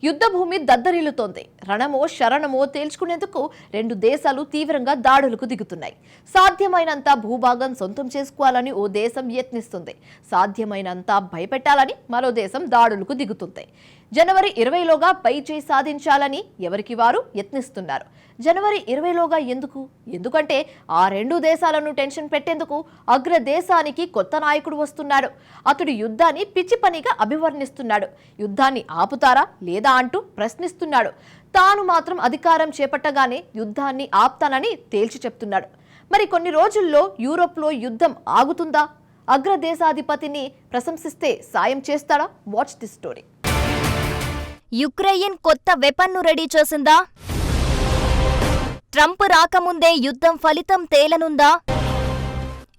యుద్ధభూమి దద్దరిల్లుతోంది. రణమో శరణమో తేల్చుకునేందుకు రెండు దేశాలు తీవ్రంగా దాడులకు దిగుతున్నాయి. సాధ్యమైనంత భూభాగం సొంతం చేసుకోవాలని ఓ దేశం యత్నిస్తుంది. సాధ్యమైనంత భయపెట్టాలని మరో దేశం దాడులకు దిగుతుంది. జనవరి 20లోగా పైచేయి సాధించాలని ఎవరికి వారు యత్నిస్తున్నారు. జనవరి 20లోగా ఎందుకంటే ఆ రెండు దేశాలను టెన్షన్ పెట్టేందుకు అగ్రదేశానికి కొత్త నాయకుడు వస్తున్నాడు. అతడు యుద్ధాన్ని పిచ్చి పనిగా అభివర్ణిస్తున్నాడు. యుద్ధాన్ని ఆపుతారా లేదా అంటూ ప్రశ్నిస్తున్నాడు. తాను మాత్రం అధికారం చేపట్టగానే యుద్ధాన్ని ఆపుతానని తేల్చి చెప్తున్నాడు. మరి కొన్ని రోజుల్లో యూరోప్లో యుద్ధం ఆగుతుందా? అగ్రదేశాధిపతిని ప్రశంసిస్తే సాయం చేస్తాడా? Watch this story. యుక్రెయిన్ కొత్త వెపన్ను రెడీ చేసిందా? ట్రంప్ రాకముందే యుద్ధం ఫలితం తేలనుందా?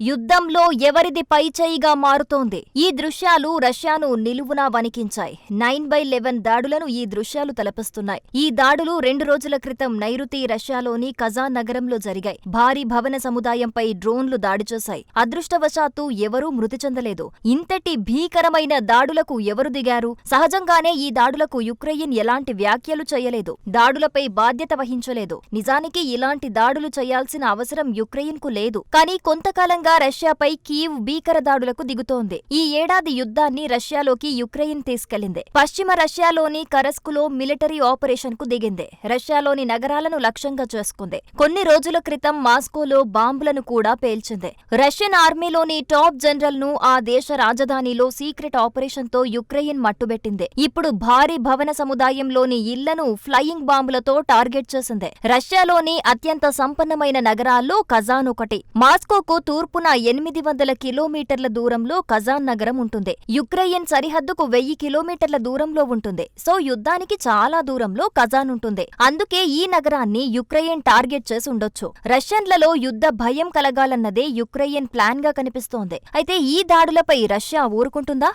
యుద్ధంలో ఎవరిది పైచేయిగా మారుతోంది? ఈ దృశ్యాలు రష్యాను నిలువునా వణికించాయి. 9/11 దాడులను ఈ దృశ్యాలు తలపిస్తున్నాయి. ఈ దాడులు 2 రోజుల క్రితం నైరుతి రష్యాలోని కజాన్ నగరంలో జరిగాయి. భారీ భవన సముదాయంపై డ్రోన్లు దాడి చేశాయి. అదృష్టవశాత్తు ఎవరూ మృతి చెందలేదు. ఇంతటి భీకరమైన దాడులకు ఎవరు దిగారు? సహజంగానే ఈ దాడులకు యుక్రెయిన్ ఎలాంటి వ్యాఖ్యలు చేయలేదు. దాడులపై బాధ్యత వహించలేదు. నిజానికి ఇలాంటి దాడులు చేయాల్సిన అవసరం యుక్రెయిన్కు లేదు. కానీ కొంతకాలంగా రష్యాపై కీవ్ భీకర దాడులకు దిగుతోంది. ఈ ఏడాది యుద్ధాన్ని రష్యాలోకి యుక్రెయిన్ తీసుకెళ్లింది. పశ్చిమ రష్యాలోని కరస్కులో మిలిటరీ ఆపరేషన్ కు దిగింది. రష్యాలోని నగరాలను లక్ష్యంగా చేసుకుంది. కొన్ని రోజుల క్రితం మాస్కోలో బాంబులను కూడా పేల్చింది. రష్యన్ ఆర్మీలోని టాప్ జనరల్ ను ఆ దేశ రాజధానిలో సీక్రెట్ ఆపరేషన్ తో యుక్రెయిన్ మట్టుబెట్టింది. ఇప్పుడు భారీ భవన సముదాయంలోని ఇళ్లను ఫ్లయింగ్ బాంబులతో టార్గెట్ చేసింది. రష్యాలోని అత్యంత సంపన్నమైన నగరాల్లో కజాన్ ఒకటి. మాస్కోకు తూర్పున 800 కిలోమీటర్ల దూరంలో కజాన్ నగరం ఉంటుంది. యుక్రెయిన్ సరిహద్దుకు 1000 కిలోమీటర్ల దూరంలో ఉంటుంది. సో యుద్ధానికి చాలా దూరంలో కజాన్ ఉంటుంది. అందుకే ఈ నగరాన్ని యుక్రెయిన్ టార్గెట్ చేసి ఉండొచ్చు. రష్యన్లలో యుద్ధ భయం కలగాలన్నదే యుక్రెయిన్ ప్లాన్ గా కనిపిస్తోంది. అయితే ఈ దాడులపై రష్యా ఊరుకుంటుందా?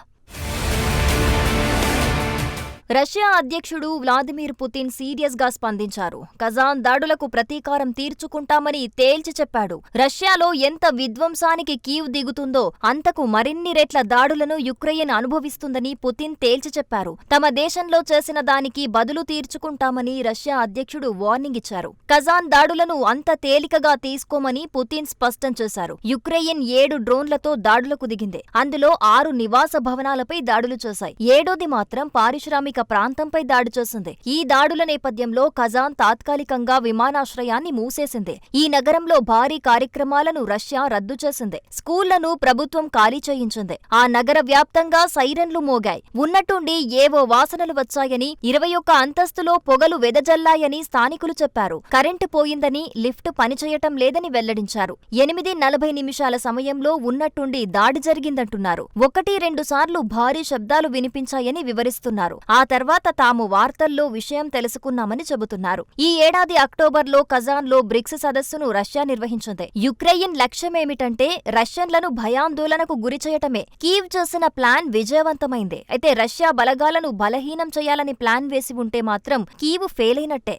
రష్యా అధ్యక్షుడు వ్లాదిమిర్ పుతిన్ సీరియస్ గా స్పందించారు. కజాన్ దాడులకు ప్రతీకారం తీర్చుకుంటామని తేల్చి చెప్పాడు. రష్యాలో ఎంత విధ్వంసానికి కీవ్ దిగుతుందో అంతకు మరిన్ని రెట్ల దాడులను యుక్రెయిన్ అనుభవిస్తుందని పుతిన్ తేల్చి చెప్పారు. తమ దేశంలో చేసిన దానికి బదులు తీర్చుకుంటామని రష్యా అధ్యక్షుడు వార్నింగ్ ఇచ్చారు. కజాన్ దాడులను అంత తేలికగా తీసుకోమని పుతిన్ స్పష్టం చేశారు. యుక్రెయిన్ 7 డ్రోన్లతో దాడులకు దిగింది. అందులో 6 నివాస భవనాలపై దాడులు చేశాయి. 7ది మాత్రం పారిశ్రామిక ప్రాంతంపై దాడి చేసింది. ఈ దాడుల నేపథ్యంలో కజాన్ తాత్కాలికంగా విమానాశ్రయాన్ని మూసేసింది. ఈ నగరంలో భారీ కార్యక్రమాలను రష్యా రద్దు చేసింది. స్కూళ్లను ప్రభుత్వం ఖాళీ చేయించింది. ఆ నగర వ్యాప్తంగా సైరన్లు మోగాయి. ఉన్నట్టుండి ఏవో వాసనలు వచ్చాయని, 21 అంతస్తులో పొగలు వెదజల్లాయని స్థానికులు చెప్పారు. కరెంటు పోయిందని, లిఫ్ట్ పనిచేయటం లేదని వెల్లడించారు. 8:40 సమయంలో ఉన్నట్టుండి దాడి జరిగిందంటున్నారు. 1-2 సార్లు భారీ శబ్దాలు వినిపించాయని వివరిస్తున్నారు. ఆ తర్వాత తాము వార్తల్లో విషయం తెలుసుకున్నామని చెబుతున్నారు. ఈ ఏడాది అక్టోబర్లో కజాన్లో బ్రిక్స్ సదస్సును రష్యా నిర్వహించింది. యుక్రెయిన్ లక్ష్యమేమిటంటే రష్యన్లను భయాందోళనకు గురిచేయటమే. కీవ్ చేసిన ప్లాన్ విజయవంతమైంది. అయితే రష్యా బలగాలను బలహీనం చేయాలని ప్లాన్ వేసి ఉంటే మాత్రం కీవ్ ఫెయిల్ అయినట్టే.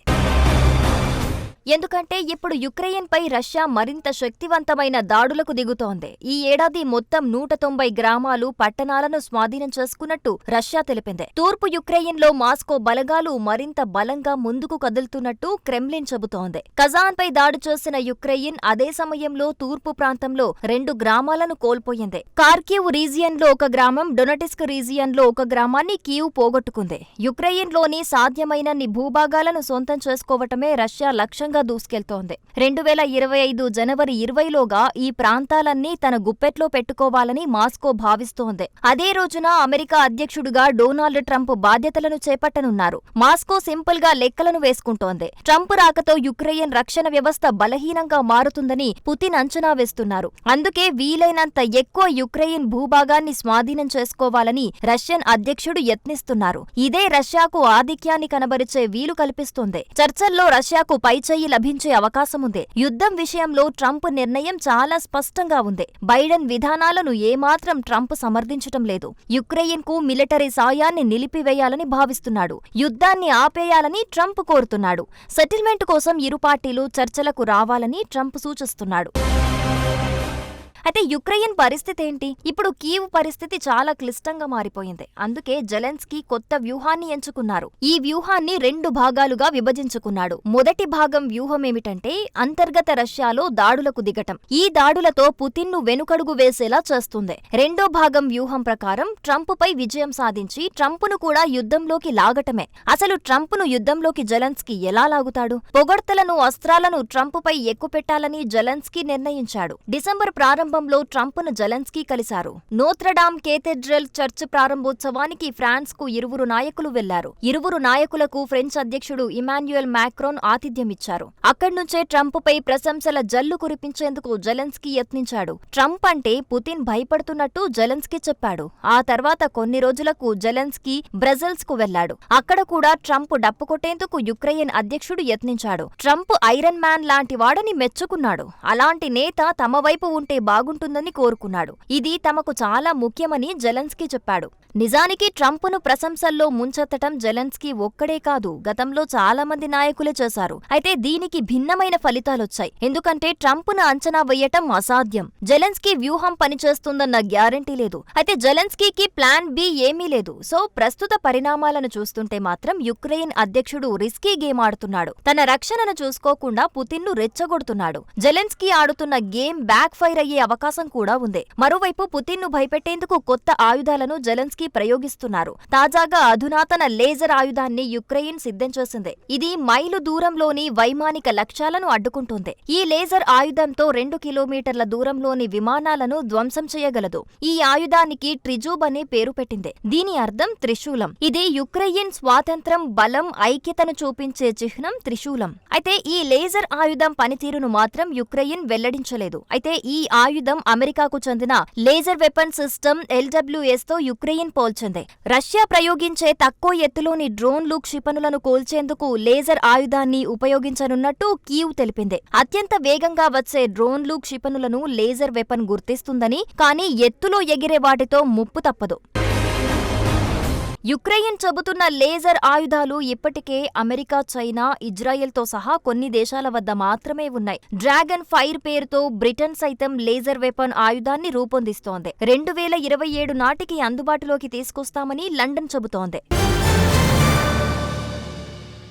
ఎందుకంటే ఇప్పుడు యుక్రెయిన్పై రష్యా మరింత శక్తివంతమైన దాడులకు దిగుతోంది. ఈ ఏడాది మొత్తం 190 గ్రామాలు, పట్టణాలను స్వాధీనం చేసుకున్నట్టు రష్యా తెలిపింది. తూర్పు యుక్రెయిన్లో మాస్కో బలగాలు మరింత బలంగా ముందుకు కదులుతున్నట్టు క్రెమ్లిన్ చెబుతోంది. కజాన్పై దాడి చేసిన యుక్రెయిన్ అదే సమయంలో తూర్పు ప్రాంతంలో 2 గ్రామాలను కోల్పోయింది. కార్కివ్ రీజియన్లో 1 గ్రామం, డొనెట్స్క్ రీజియన్లో 1 గ్రామాన్ని కీవ్ పోగొట్టుకుంది. యుక్రెయిన్లోని సాధ్యమైనన్ని భూభాగాలను సొంతం చేసుకోవటమే రష్యా లక్ష్యంగా దూసుకెళ్తోంది. 2025 జనవరి 20లోగా ఈ ప్రాంతాలన్నీ తన గుప్పెట్లో పెట్టుకోవాలని మాస్కో భావిస్తోంది. అదే రోజున అమెరికా అధ్యక్షుడిగా డొనాల్డ్ ట్రంప్ బాధ్యతలను చేపట్టనున్నారు. మాస్కో సింపుల్ గా లెక్కలను వేసుకుంటోంది. ట్రంప్ రాకతో యుక్రెయిన్ రక్షణ వ్యవస్థ బలహీనంగా మారుతుందని పుతిన్ అంచనా వేస్తున్నారు. అందుకే వీలైనంత ఎక్కువ యుక్రెయిన్ భూభాగాన్ని స్వాధీనం చేసుకోవాలని రష్యన్ అధ్యక్షుడు యత్నిస్తున్నారు. ఇదే రష్యాకు ఆధిక్యాన్ని కనబరిచే వీలు కల్పిస్తుంది. చర్చల్లో రష్యాకు పైచేయి లభించే అవకాశముంది. యుద్ధం విషయంలో ట్రంప్ నిర్ణయం చాలా స్పష్టంగా ఉంది. బైడెన్ విధానాలను ఏమాత్రం ట్రంప్ సమర్థించటం లేదు. యుక్రెయిన్ కు మిలిటరీ సాయాన్ని నిలిపివేయాలని భావిస్తున్నాడు. యుద్ధాన్ని ఆపేయాలని ట్రంప్ కోరుతున్నాడు. సెటిల్మెంట్ కోసం ఇరు పార్టీలు చర్చలకు రావాలని ట్రంప్ సూచిస్తున్నాడు. అయితే యుక్రెయిన్ పరిస్థితి ఏంటి? ఇప్పుడు కీవ్ పరిస్థితి చాలా క్లిష్టంగా మారిపోయింది. అందుకే జెలెన్స్కీ కొత్త వ్యూహాన్ని ఎంచుకున్నారు. ఈ వ్యూహాన్ని 2 భాగాలుగా విభజించుకున్నాడు. మొదటి భాగం వ్యూహం ఏమిటంటే అంతర్గత రష్యాలో దాడులకు దిగటం. ఈ దాడులతో పుతిన్ను వెనుకడుగు వేసేలా చేస్తుంది. రెండో భాగం వ్యూహం ప్రకారం ట్రంప్పై విజయం సాధించి ట్రంప్ను కూడా యుద్ధంలోకి లాగటమే. అసలు ట్రంప్ను యుద్ధంలోకి జెలెన్స్కీ ఎలా లాగుతాడు? పొగడ్తలను, అస్త్రాలను ట్రంప్పై ఎక్కుపెట్టాలని జెలెన్స్కీ నిర్ణయించాడు. డిసెంబర్ ప్రారంభంలో ట్రంప్ను జెలెన్స్కీ కలిశారు. నోత్రడామ్ కేథెడ్రల్ చర్చ్ ప్రారంభోత్సవానికి ఫ్రాన్స్కు ఇరువురు నాయకులు వెళ్లారు. ఇరువురు నాయకులకు ఫ్రెంచ్ అధ్యక్షుడు ఇమాన్యుయల్ మాక్రోన్ ఆతిథ్యమిచ్చారు. అక్కడ్నుంచే ట్రంప్పై ప్రశంసల జల్లు కురిపించేందుకు జెలెన్స్కీ యత్నించాడు. ట్రంప్ అంటే పుతిన్ భయపడుతున్నట్టు జెలెన్స్కీ చెప్పాడు. ఆ తర్వాత కొన్ని రోజులకు జెలెన్స్కీ బ్రసెల్స్ కు వెళ్లాడు. అక్కడ కూడా ట్రంప్ డప్పు కొట్టేందుకు యుక్రెయిన్ అధ్యక్షుడు యత్నించాడు. ట్రంప్ ఐరన్ మ్యాన్ లాంటి వాడని మెచ్చుకున్నాడు. అలాంటి నేత తమ వైపు ఉంటే బాగుంటుందని కోరుకున్నాడు. ఇది తమకు చాలా ముఖ్యమని జెలెన్స్కీ చెప్పాడు. నిజానికి ట్రంప్ను ప్రశంసల్లో ముంచెత్తటం జెలెన్స్కీ ఒక్కడే కాదు, గతంలో చాలా మంది నాయకులే చేశారు. అయితే దీనికి భిన్నమైన ఫలితాలొచ్చాయి. ఎందుకంటే ట్రంప్ను అంచనా వేయటం అసాధ్యం. జెలెన్స్కీ వ్యూహం పనిచేస్తుందన్న గ్యారంటీ లేదు. అయితే జెలెన్స్కీకి ప్లాన్ బి ఏమీ లేదు. సో ప్రస్తుత పరిణామాలను చూస్తుంటే మాత్రం యుక్రెయిన్ అధ్యక్షుడు రిస్కీ గేమ్ ఆడుతున్నాడు. తన రక్షణను చూసుకోకుండా పుతిన్ను రెచ్చగొడుతున్నాడు. జెలెన్స్కీ ఆడుతున్న గేమ్ బ్యాక్ ఫైర్ అయ్యే అవకాశం కూడా ఉంది. మరోవైపు పుతిన్ను భయపెట్టేందుకు కొత్త ఆయుధాలను జెలెన్స్కీ ప్రయోగిస్తున్నారు. తాజాగా అధునాతన లేజర్ ఆయుధాన్ని యుక్రెయిన్ సిద్ధం చేసింది. ఇది మైలు దూరంలోని వైమానిక లక్ష్యాలను అడ్డుకుంటుంది. ఈ లేజర్ ఆయుధంతో 2 కిలోమీటర్ల దూరంలోని విమానాలను ధ్వంసం చేయగలదు. ఈ ఆయుధానికి ట్రిజూబ్ అనే పేరు పెట్టింది. దీని అర్థం త్రిశూలం. ఇది యుక్రెయిన్ స్వాతంత్రం, బలం, ఐక్యతను చూపించే చిహ్నం త్రిశూలం. అయితే ఈ లేజర్ ఆయుధం పనితీరును మాత్రం యుక్రెయిన్ వెల్లడించలేదు. అయితే ఈ ఆయుధం అమెరికాకు చెందిన లేజర్ వెపన్ సిస్టమ్ LWS తో యుక్రెయిన్ పోల్చింది. రష్యా ప్రయోగించే తక్కువ ఎత్తులోని డ్రోన్లు, క్షిపణులను కూల్చేందుకు లేజర్ ఆయుధాన్ని ఉపయోగించనున్నట్టు కీవ్ తెలిపింది. అత్యంత వేగంగా వచ్చే డ్రోన్లు, క్షిపణులను లేజర్ వెపన్ గుర్తిస్తుందని, కానీ ఎత్తులో ఎగిరే వాటితో ముప్పు తప్పదు. యుక్రెయిన్ చెబుతున్న లేజర్ ఆయుధాలు ఇప్పటికే అమెరికా, చైనా, ఇజ్రాయెల్తో సహా కొన్ని దేశాల వద్ద మాత్రమే ఉన్నాయి. డ్రాగన్ ఫైర్ పేరుతో బ్రిటన్ సైతం లేజర్ వెపన్ ఆయుధాన్ని రూపొందిస్తోంది. 2027 నాటికి అందుబాటులోకి తీసుకొస్తామని లండన్ చెబుతోంది.